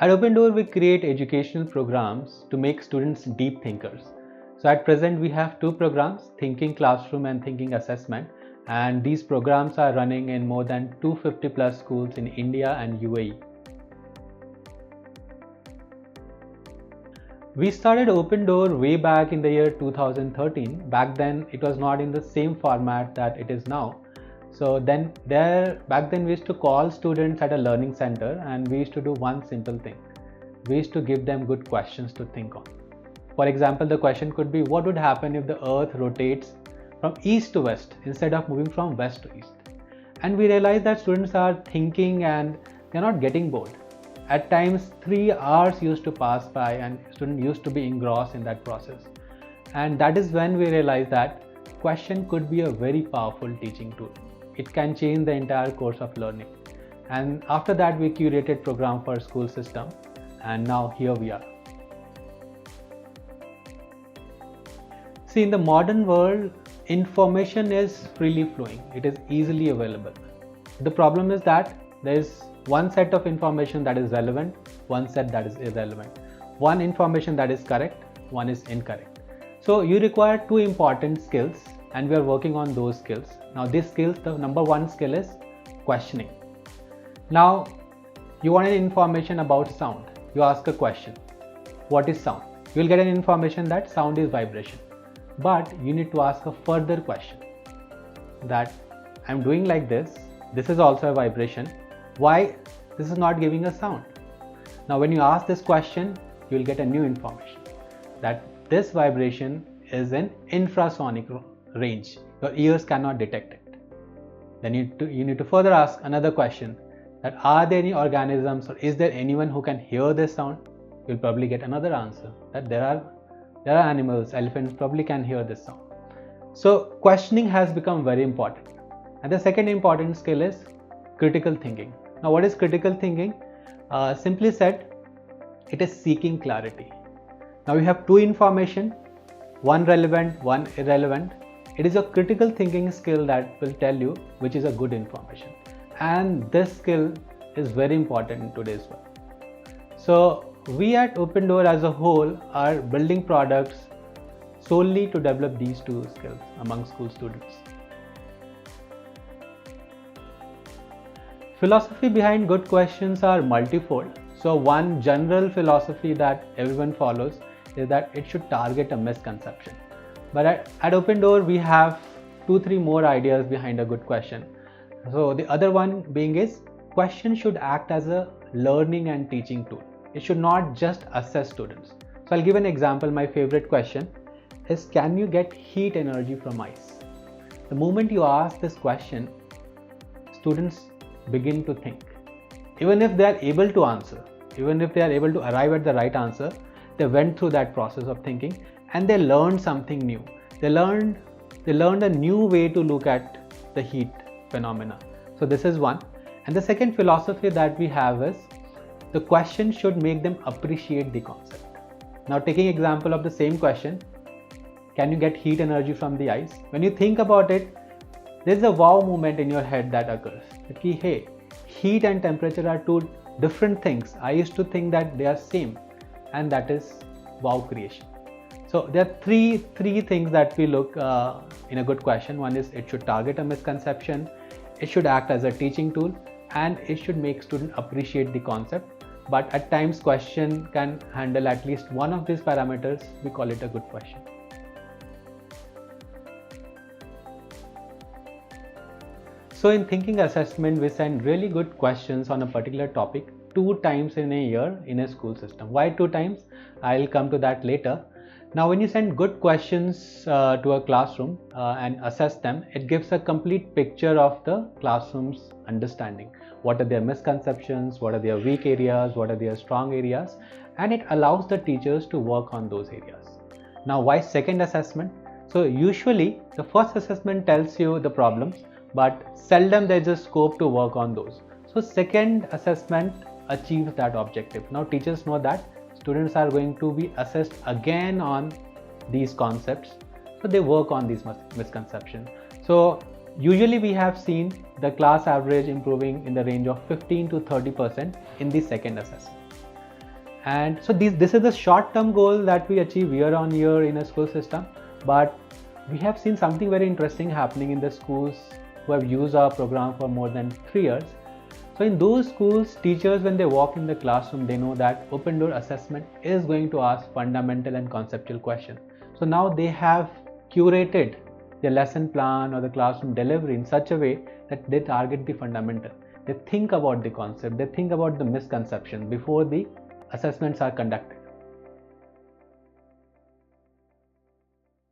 At Open Door, we create educational programs to make students deep thinkers. So at present, we have two programs, Thinking Classroom and Thinking Assessment, and these programs are running in more than 250 plus schools in India and UAE. We started Open Door way back in the year 2013. Back then, it was not in the same format that it is now. So back then we used to call students at a learning center and we used to do one simple thing. We used to give them good questions to think on. For example, the question could be, what would happen if the earth rotates from east to west instead of moving from west to east? And we realized that students are thinking and they're not getting bored. At times 3 hours used to pass by and students used to be engrossed in that process. And that is when we realized that question could be a very powerful teaching tool. It can change the entire course of learning. And after that, we curated program for school system, and now here we are. See, in the modern world, information is freely flowing. It is easily available. The problem is that there is one set of information that is relevant, one set that is irrelevant. One information that is correct, one is incorrect. So you require two important skills, and we are working on those skills. Now these skills, the number one skill is questioning. Now you want an information about sound. You ask a question. What is sound? You will get an information that sound is vibration. But you need to ask a further question. That I'm doing like this. This is also a vibration. Why this is not giving a sound? Now when you ask this question, you will get a new information. That this vibration is in infrasonic range. Your ears cannot detect it. Then you need to further ask another question, that are there any organisms or is there anyone who can hear this sound? You'll probably get another answer, that there are animals, elephants probably can hear this sound. So questioning has become very important. And the second important skill is critical thinking. Now what is critical thinking? Simply said, it is seeking clarity. Now we have two information, one relevant, one irrelevant. It is a critical thinking skill that will tell you which is a good information. And this skill is very important in today's world. So we at Open Door as a whole are building products solely to develop these two skills among school students. Philosophy behind good questions are multifold. So one general philosophy that everyone follows is that it should target a misconception. But at Open Door, we have 2-3 more ideas behind a good question. So the other one being is, question should act as a learning and teaching tool. It should not just assess students. So I'll give an example. My favorite question is, can you get heat energy from ice? The moment you ask this question, students begin to think. Even if they are able to answer, even if they are able to arrive at the right answer, they went through that process of thinking and they learned something new. They learned a new way to look at the heat phenomena. So this is one. And the second philosophy that we have is, the question should make them appreciate the concept. Now taking example of the same question, can you get heat energy from the ice? When you think about it, there is a wow moment in your head that occurs. That, hey, heat and temperature are two different things. I used to think that they are same, and that is wow creation. So there are three things that we look in a good question. One is, it should target a misconception, it should act as a teaching tool, and it should make students appreciate the concept. But at times question can handle at least one of these parameters. We call it a good question. So in thinking assessment, we send really good questions on a particular topic 2 times in a year in a school system. Why 2 times? I'll come to that later. Now when you send good questions to a classroom and assess them, it gives a complete picture of the classroom's understanding. What are their misconceptions, what are their weak areas, what are their strong areas, and it allows the teachers to work on those areas. Now why second assessment? So usually the first assessment tells you the problems, but seldom there's a scope to work on those. So second assessment achieves that objective. Now teachers know that students are going to be assessed again on these concepts, so they work on these misconceptions. So usually we have seen the class average improving in the range of 15 to 30% in the second assessment. And so this is the short-term goal that we achieve year on year in a school system. But we have seen something very interesting happening in the schools who have used our program for more than 3 years. So in those schools, teachers, when they walk in the classroom, they know that open door assessment is going to ask fundamental and conceptual questions. So now they have curated the lesson plan or the classroom delivery in such a way that they target the fundamental. They think about the concept, they think about the misconception before the assessments are conducted.